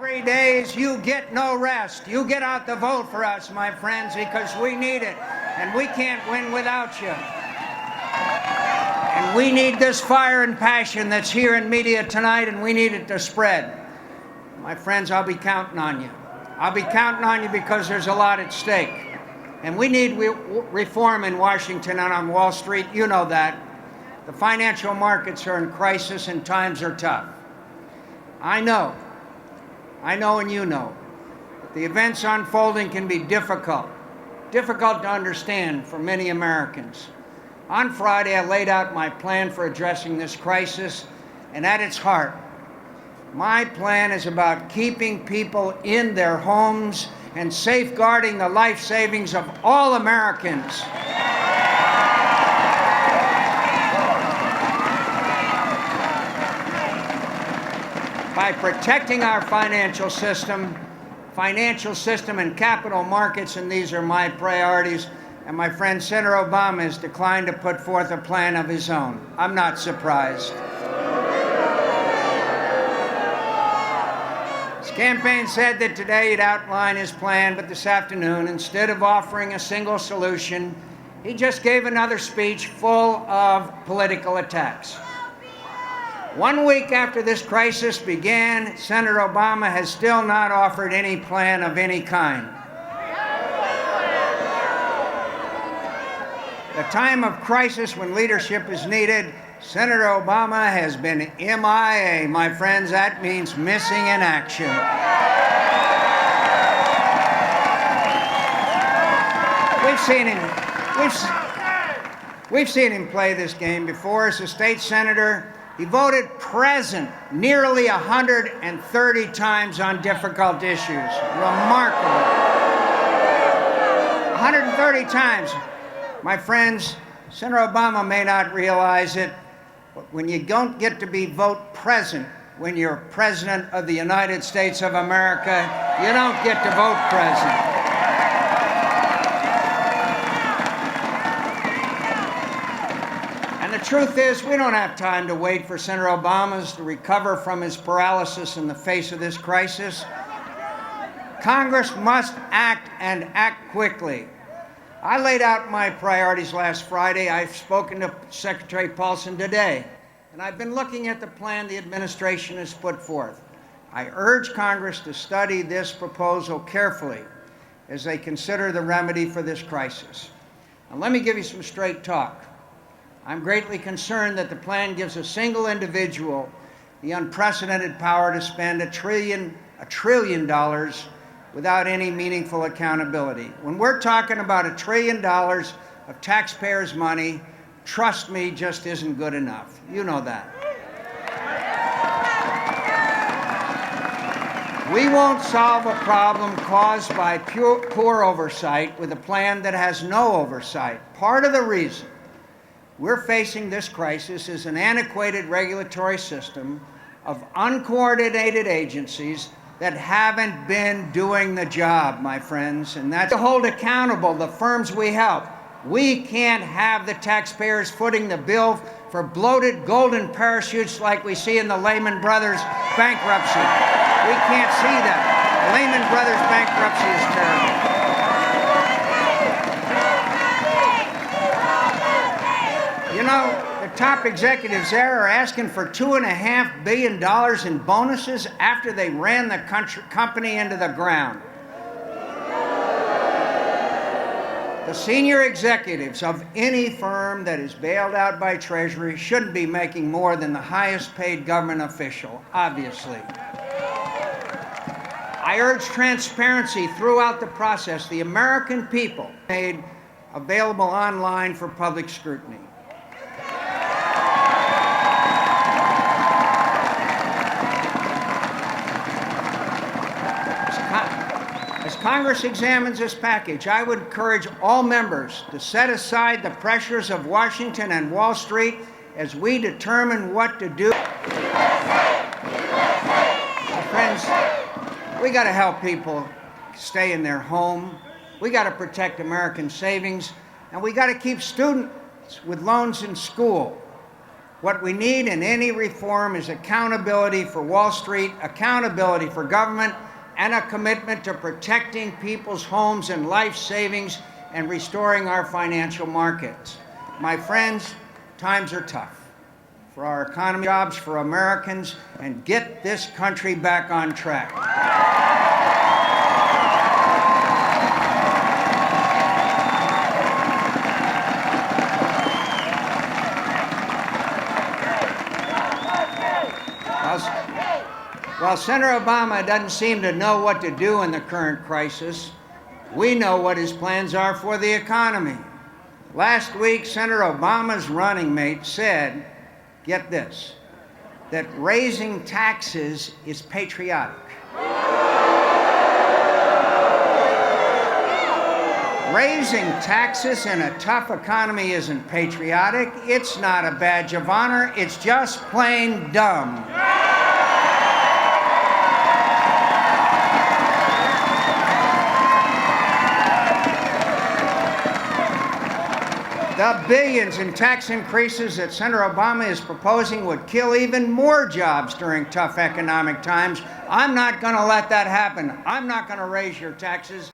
3 days, you get no rest. You get out the vote for us, my friends, because we need it, and we can't win without you. And we need this fire and passion that's here in media tonight, and we need it to spread. My friends, I'll be counting on you. I'll be counting on you because there's a lot at stake. And we need reform in Washington and on Wall Street. You know that. The financial markets are in crisis and times are tough. I know and you know, that the events unfolding can be difficult to understand for many Americans. On Friday, I laid out my plan for addressing this crisis, and at its heart, my plan is about keeping people in their homes and safeguarding the life savings of all Americans. By protecting our financial system and capital markets, and these are my priorities. And my friend Senator Obama has declined to put forth a plan of his own. I'm not surprised. His campaign said that today he'd outline his plan, but this afternoon, instead of offering a single solution, he just gave another speech full of political attacks. 1 week after this crisis began, Senator Obama has still not offered any plan of any kind. At a time of crisis when leadership is needed, Senator Obama has been MIA. My friends, that means missing in action. We've seen him play this game before. As a state senator, he voted present nearly 130 times on difficult issues. Remarkable. 130 times. My friends, Senator Obama may not realize it, but when you don't get to be vote present when you're President of the United States of America, you don't get to vote present. And the truth is, we don't have time to wait for Senator Obama to recover from his paralysis in the face of this crisis. Congress must act, and act quickly. I laid out my priorities last Friday. I've spoken to Secretary Paulson today, and I've been looking at the plan the administration has put forth. I urge Congress to study this proposal carefully as they consider the remedy for this crisis. Now, let me give you some straight talk. I'm greatly concerned that the plan gives a single individual the unprecedented power to spend $1 trillion without any meaningful accountability. When we're talking about $1 trillion of taxpayers' money, trust me, just isn't good enough. You know that. We won't solve a problem caused by poor oversight with a plan that has no oversight. Part of the reason we're facing this crisis is an antiquated regulatory system of uncoordinated agencies that haven't been doing the job, my friends, and that's to hold accountable the firms we help. We can't have the taxpayers footing the bill for bloated golden parachutes like we see in the Lehman Brothers bankruptcy. We can't see that. The Lehman Brothers bankruptcy is terrible. You know, the top executives there are asking for $2.5 billion in bonuses after they ran the company into the ground. The senior executives of any firm that is bailed out by Treasury shouldn't be making more than the highest paid government official, obviously. I urge transparency throughout the process. The American people made available online for public scrutiny. As Congress examines this package, I would encourage all members to set aside the pressures of Washington and Wall Street as we determine what to do. My friends, we got to help people stay in their home. We got to protect American savings, and we got to keep students with loans in school. What we need in any reform is accountability for Wall Street, accountability for government, and a commitment to protecting people's homes and life savings and restoring our financial markets. My friends, times are tough for our economy, jobs for Americans, and get this country back on track. While Senator Obama doesn't seem to know what to do in the current crisis, we know what his plans are for the economy. Last week, Senator Obama's running mate said, get this, that raising taxes is patriotic. Raising taxes in a tough economy isn't patriotic. It's not a badge of honor. It's just plain dumb. The billions in tax increases that Senator Obama is proposing would kill even more jobs during tough economic times. I'm not going to let that happen. I'm not going to raise your taxes.